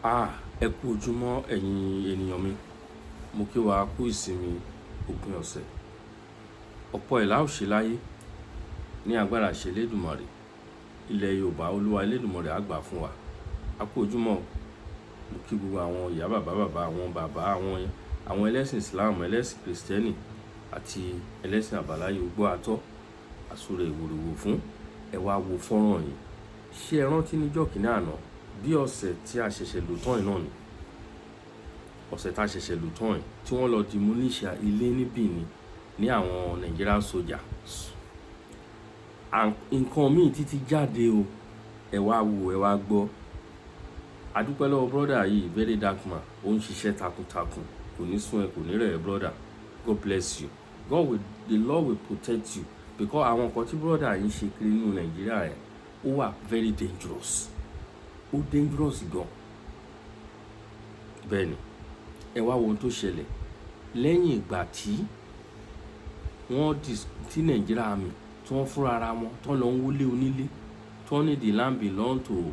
Ẹ kú ojúmọ́ ẹ̀yin ènìyàn mi. Mo kí wa kú ìsinmi òpin ọ̀sẹ̀. Ọ̀pọ̀ ìlà òṣè láyé ní agbára ṣe Elédùmarè. Ilẹ̀ Yorùbá Olúwa Elédùmarè á gbà fún wa. A kú ojúmọ́. Mo kí gbogbo àwọn ìyá bàbá àwọn ẹlẹ́sìn Islam, ẹlẹ́sìn Kristẹni àti ẹlẹ́sìn àbáláyé gbogbo àtọ́ àsúre ìwòrìwò fún ẹ wá wo fọ́nrán yìí. Ṣé ẹ rántí níjọ́ kìíní àná bí ọ̀sẹ̀ tí a ṣẹ̀ṣẹ̀ lò tán yìí náà ni? Ọ̀sẹ̀ tá a ṣẹ̀ṣẹ̀ lò tán yìí tí wọ́n lọ demolish ilé ní Benin ní àwọn Nigerian soldiers. Nǹkan míì títí jáde o. Ẹ wá wo, ẹ wá gbọ́. A dúpẹ́ lọ́wọ́ brother yìí, very dark man. Ó ń ṣiṣẹ́ takuntakun. Kò ní sún ẹ, kò ní rẹ̀ ẹ́ brother. God bless you. The Lord will protect you. Because àwọn nǹkan tí brother yìí ṣe kiri nínú Nàìjíríà ẹ̀ ó wà very dangerous. Ó dangerous gan. Bẹ́ẹ̀ni, ẹ wá wo ohun tó ṣẹlẹ̀ lẹ́yìn ìgbà tí Nigeria Army tí wọ́n fúnra ara wọn tí wọ́n lọ ń wọlé onílé tí wọ́n ní the land belong to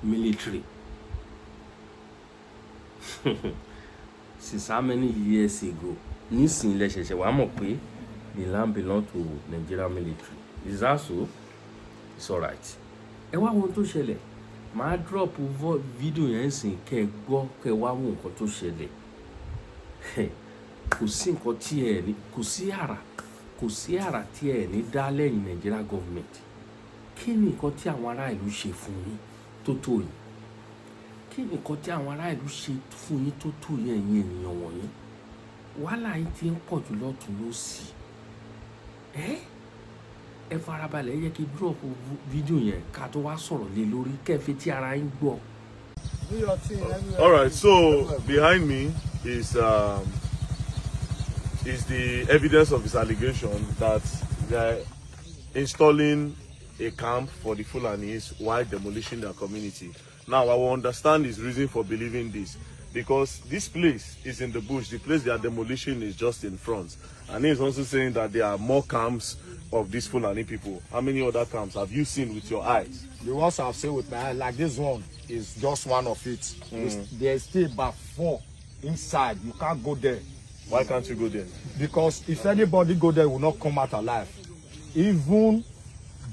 military. Since how many years ago? Nísìnyí lẹ ṣẹ̀ṣẹ̀ wá mọ̀ pé the land belong to Nigeria military. Is that so? It's alright. Ẹ wá wo ohun tó ṣẹlẹ̀. Màá drop video yẹn sìn kẹ́ gbọ́ kẹ́ wá wo nǹkan tó ṣẹlẹ̀. Kò sí nǹkan tí ẹ ní, kò sí àrà tí ẹ ní dá lẹ́yìn Nigeria government. Kí ni nǹkan tí àwọn ará ìlú ṣe fún yín tó tó yìí? Kí ni nǹkan tí àwọn ará ìlú ṣe fún yín tó tó yìí ẹ̀yin ènìyàn wọ̀nyí? Wàhálà yìí ti ń pọ̀ jù lọ́tùn lósì. Ẹ farabalẹ̀, ẹ yẹ kí drop video yẹn ká tó wá sọ̀rọ̀ lé lórí kẹ́fẹ́ tí ara yín gbọ́. All right, so behind me is the evidence of his allegation that they're installing a camp for the Fulanis while demolishing their community. Now, I will understand his reason for believing this, because this place is in the bush. The place they are demolishing is just in front. And he's also saying that there are more camps of these Fulani people. How many other camps have you seen with your eyes? The ones I've seen with my eyes, like this one, is just one of it. There's still about 4 inside. You can't go there. Why can't you go there? Because if anybody go there, will not come out alive. Even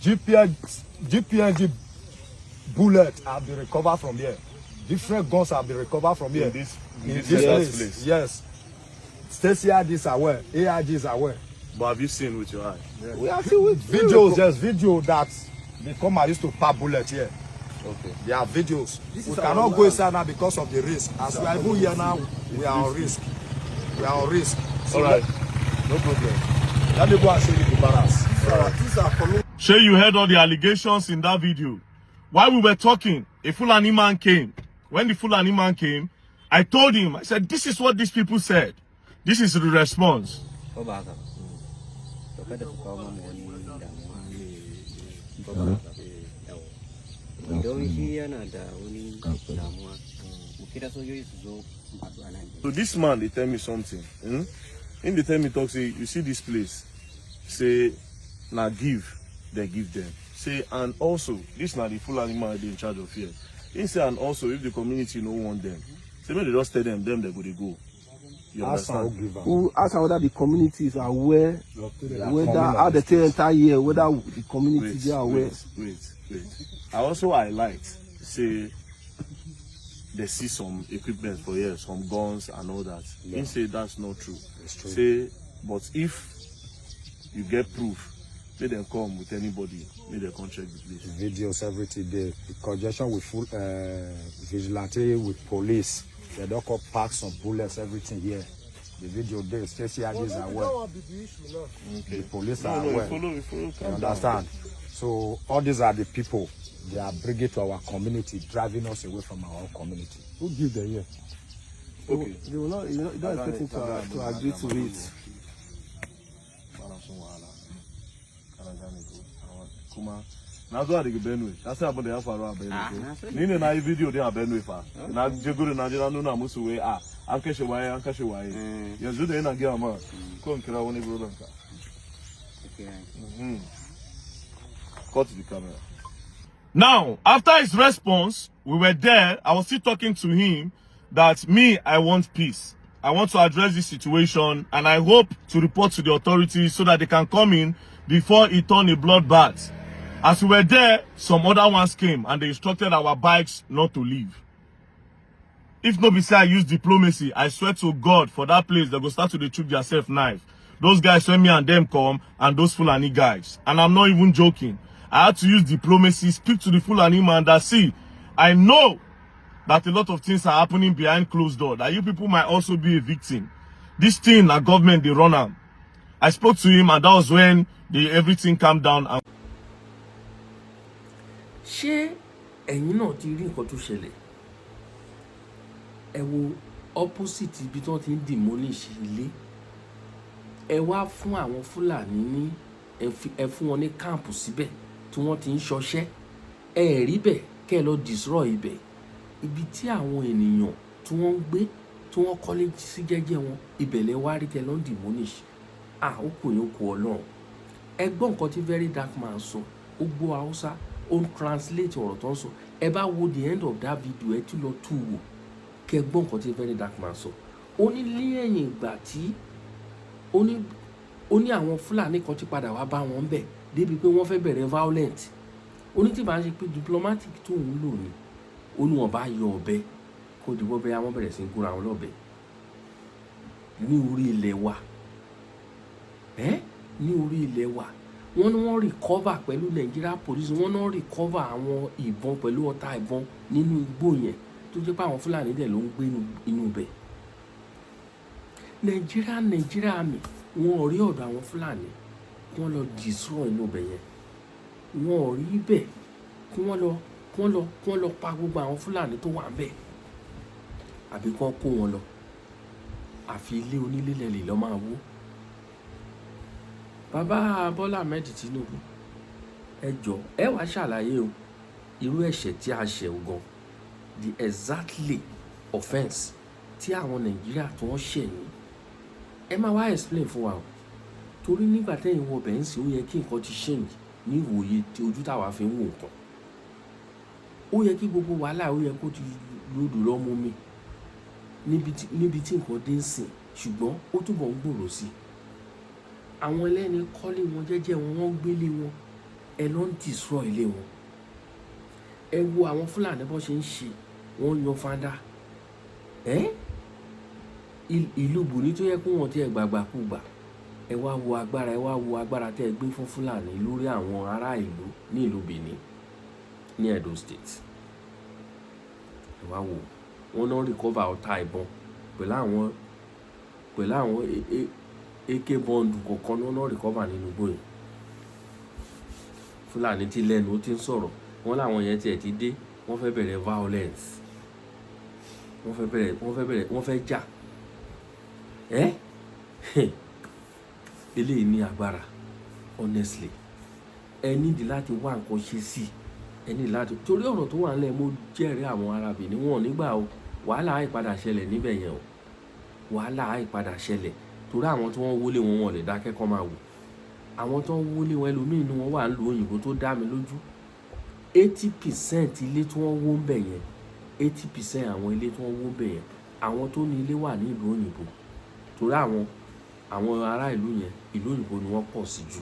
GPNG bullets have been recovered from here. Different guns have been recovered from here. In this place? Yes. Stacy is aware. AIG is aware. But have you seen with your eye? Yes. We have seen with videos. There's video that the Koma used to pop bullets here. Okay. There are videos. We cannot go inside now because of the risk. As we are even here now, we are on risk. We are on risk. So all right. No problem. Let me go and show you the barracks. Sure, you heard all the allegations in that video. While we were talking, a Fulani man came. When the Fulani man came, I told him, I said, this is what these people said. This is the response. So this man, they tell me something. In the tell me talk, say, you see this place, say, now give, they give them. Say, and also, this now the Fulani man they in charge of here. He say, and also, if the community no want them, say, when they just tell them they go. You understand? Who ask whether the community is aware, whether how the entire year, whether the community is aware. Wait. I also highlight, say, they see some equipment for here, some guns and all that. He say that's not true. Say, but if you get proof, let them come with anybody, let them come check the place. Videos everything there. The congestion with full vigilante with police. They don't call park some bullets, everything here. The video there, Stacy is aware. The police are aware. Follow, you understand? So all these are the people. They are bringing to our community, driving us away from our own community. Who give them here? Okay. You will not, you don't expect him to agree to it. Now do the Benue. That's about the Afaro Benue. Nina na video they are Benue fa. Na jeguru na jira no na musu we ankeshe wae. Yanzu da yana gya ma. Ko nkira woni brother ka. Cut the camera. Now, after his response, we were there. I was still talking to him that I want peace. I want to address this situation, and I hope to report to the authorities so that they can come in before it turns a bloodbath. As we were there, some other ones came and they instructed our bikes not to leave. If no be say I use diplomacy, I swear to God, for that place, they go start to chook themselves knife. Those guys, when me and them come, and those Fulani guys. And I'm not even joking. I had to use diplomacy, speak to the Fulani man that, see, I know that a lot of things are happening behind closed doors, that you people might also be a victim. This thing, the government, they run am. I spoke to him, and that was when everything calmed down. Ṣé ẹ̀yin náà ti rí nǹkan tó ṣẹlẹ̀? Ẹ wo opposite ibi tí wọ́n ti ń demolish ilé. Ẹ wá fún àwọn Fúlàní ní ẹ fún wọn ní camp síbẹ̀ tí wọ́n ti ń ṣọṣẹ́. Ẹ rí bẹ́ẹ̀ kẹ́ lọ destroy ibẹ̀. Ibi tí àwọn ènìyàn tí wọ́n ń gbé tí wọ́n kọ́lé sí jẹ́jẹ́ wọn, ibẹ̀ lẹ wá rí kẹ́ lọ demolish. Ó kò yín kú Ọlọ́run. Ẹ gbọ́ nǹkan tí very dark man sọ. Ó gbọ́ Hausa, ó ń translate ọ̀rọ̀ tó ń sọ. Ẹ bá wo the end of that video, ẹ tún lọ tú wò. Kẹ́ gbọ́ nǹkan tí very dark man sọ. Ó ní lẹ́yìn ìgbà tí ó ní àwọn Fúlàní kan ti padà wá bá wọn bẹ̀ débi pé wọ́n fẹ́ bẹ̀rẹ̀ violent. Ó ní tí bá ń ṣe pé diplomatic tó ń lò ní ó ní wọ́n bá yọ ọ̀bẹ kó dìbò bẹ́ẹ̀ wọ́n bẹ̀rẹ̀ sí ń gúnra wọn lọ́bẹ ní orí ilẹ̀ wa. Ní orí ilẹ̀ wa wọ́n ní wọ́n recover pẹ̀lú Nigeria police, wọ́n náà recover àwọn ìbọn pẹ̀lú ọta ìbọn nínú igbó yẹn tó jẹ́ pé àwọn Fúlàní dẹ̀ ló ń gbé inú ibẹ̀. Nigeria army wọn ò rí ọ̀dọ̀ àwọn Fúlàní kí wọ́n lọ destroy inú ibẹ̀ yẹn. Wọn ò rí bẹ́ẹ̀ kí wọ́n lọ pa gbogbo àwọn Fúlàní tó wà ńbẹ̀ àbí kí wọ́n kó wọn lọ. Àfi ilé onílé lẹ́lẹ̀ lọ́ máa wó. Bàbá Bọ́lá Ahmed Tinubu, ẹ jọ̀ọ́ ẹ wá ṣàlàyé o irú ẹ̀ṣẹ̀ tí a ṣẹ̀ gan, the exactly offence tí àwọn Nàìjíríà tó wọ́n ṣẹ̀ yín. Ẹ máa wá explain fún wa o. Torí nígbà tẹ́yìn wọ bẹ̀ ń sìn ó yẹ kí nǹkan ti change ní ìwòye tí ojú táwa fi ń wò nǹkan. Ó yẹ kí gbogbo wàhálà ó yẹ kó ti lòdù lọ́mú mi níbi tí nǹkan dé ń sìn, ṣùgbọ́n ó túbọ̀ ń gbòòrò sí i. Àwọn ẹlẹ́ni kọ́lé wọn jẹ́jẹ́ wọn, wọ́n gbélé wọn, ẹ lọ ń destroy ilé wọn. Ẹ wo àwọn Fúlàní bó ṣe ń ṣe, wọ́n yan fanda. Ìlú Bùní tó yẹ kó wọn tí ẹ gbàgbàkúgbà. Ẹ wá wo agbára tẹ́ ẹ gbé fún Fúlàní lórí àwọn ará ìlú ní ìlú Benin ní Edo State. Ẹ wá wo wọ́n náà recover ọta ìbọn pẹ̀lú àwọn AK bọ́ǹdù kọ̀ọ̀kan náà recover nínú igbó yẹn. Fúlàní ti lẹ́nu ó ti ń sọ̀rọ̀, wọ́n láwọn yẹn tiẹ̀ ti dé, wọ́n fẹ́ bẹ̀rẹ̀ violence, wọ́n fẹ́ jà. Eléyìí ní agbára honestly. Ẹ nídìí láti wá nǹkan ṣe sí i. Ẹ nídìí láti, torí ọ̀rọ̀ tó wà nílẹ̀ mo jẹ́rìí àwọn ará Benin wọn nígbà o wàhálà àìpadà ṣẹlẹ̀ níbẹ̀ yẹn o. Wàhálà àìpadà ṣẹlẹ̀ torí àwọn tí wọ́n wọlé wọn lè dákẹ́ kọ́ máa wò. Àwọn tó ń wọlé wọn ẹlòmíì inú wọn wà ń lu òyìnbó tó dá mi lójú. 80% ilé tí wọ́n wó ń bẹ̀ yẹn, 80% àwọn ilé tí wọ́n wó ń bẹ̀ yẹn, àwọn tó ní ilé wà ní ìlú òyìnbó. Torí àwọn ará ìlú yẹn, ìlú òyìnbó ni wọ́n pọ̀ sí jù.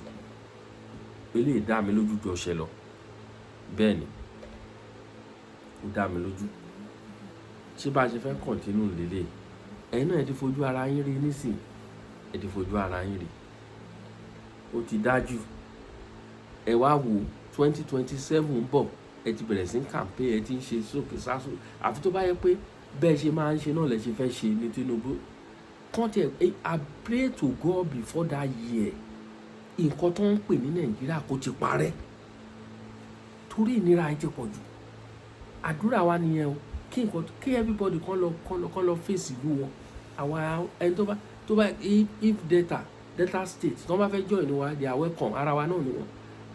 Eléyìí dá mi lójú jọ ṣẹ lọ. Bẹ́ẹ̀ ni, ó dá mi lójú. Ṣé bá ṣe fẹ́ continue lélẹ̀? Ẹ̀yin náà ẹ ti fojú ara yín rí nísìnyí. Ẹ ti fojú ara yín rí. Ó ti dájú. Ẹ wá wo 2027 ń bọ̀, ẹ ti bẹ̀rẹ̀ sí campaign, ẹ ti ń ṣe sókè sásò. Àfi tó bá yẹ pé bẹ́ẹ̀ ṣe máa ń ṣe náà lẹ ṣe fẹ́ ṣe ní Tinubu. I pray to God before that year. Nǹkan tó ń pè ní Nàìjíríà kó ti parẹ́. Torí ìnira ẹ ti pọ̀ jù. Àdúrà wa nìyẹn o. Kí everybody kan lọ face ìlú wọn. Àwa ẹni tó bá if Delta State tó bá fẹ́ join wa, they are welcome. Ara wa náà ni wọ́n.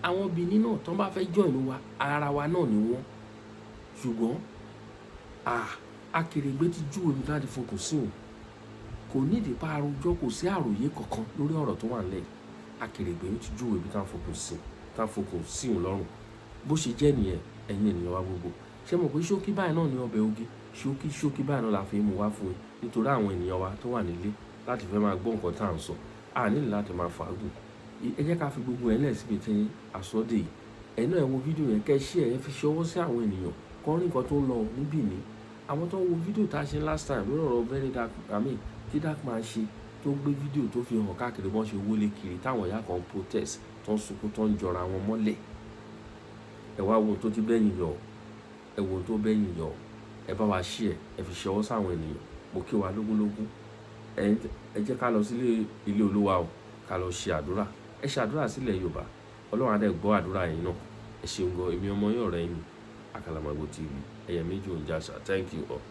Àwọn Benin náà tó bá fẹ́ join wa, ara wa náà ni wọ́n. Ṣùgbọ́n Akèrègbè ti júwe mi láti fokùn sí òun. Kò nídìí pa àròjọ, kò sí àròyé kankan lórí ọ̀rọ̀ tó wà nílẹ̀. Akèrègbè ti júwe mi tá fokùn sí òun lọ́rùn. Bó ṣe jẹ́ nìyẹn. ẹ̀yin ènìyàn wa gbogbo. Ṣé mọ̀ pé ṣókí báyìí náà ni ọbẹ̀ oge, ṣókí báyìí náà la fi mú wá fún yín nítorí àwọn ènìyàn wa tó wà nílé láti fẹ́ máa gbọ́ nǹkan tá à ń sọ. A nílò láti máa fàágùn. Ẹ jẹ́ ká fi gbogbo ẹ̀ lẹ̀ síbi tí àsọdé yìí. Ẹ̀yin náà ẹ wo fídíò yẹn, kẹ́ share ẹ fi ṣọwọ́ sí àwọn ènìyàn kan rí nǹkan tó ń lọ ní Benin. Àwọn tó ń wo fídíò tá a ṣe last time lórí ọ̀rọ̀ very dark, tí dark man ṣe tó gbé fídíò tó fi hàn káàkiri bọ́n ṣe wọlé kiri táwọn ìyá kan protest tó ń sunkún tó ń jọra wọn mọ́lẹ̀. Ẹ wá wo tó ti bẹ́yìn yọ, ẹ wo tó bẹ́yìn yọ, ẹ bá wa share ẹ fi ṣọwọ́ sáwọn ènìyàn. Mo kí wa lógúnlógún. Ẹ jẹ́ ká lọ sí ilé Olúwa o, ká lọ ṣe àdúrà. Ẹ ṣàdúrà sílẹ̀ Yorùbá. Ọlọ́run á dẹ̀ gbọ́ àdúrà yín náà. Ẹ ṣeun gan, èmi ọmọ yín ọ̀rẹ́ yín Àkàlàmàgbò TV, ẹyẹ méjì ò ń jàṣà. Thank you all.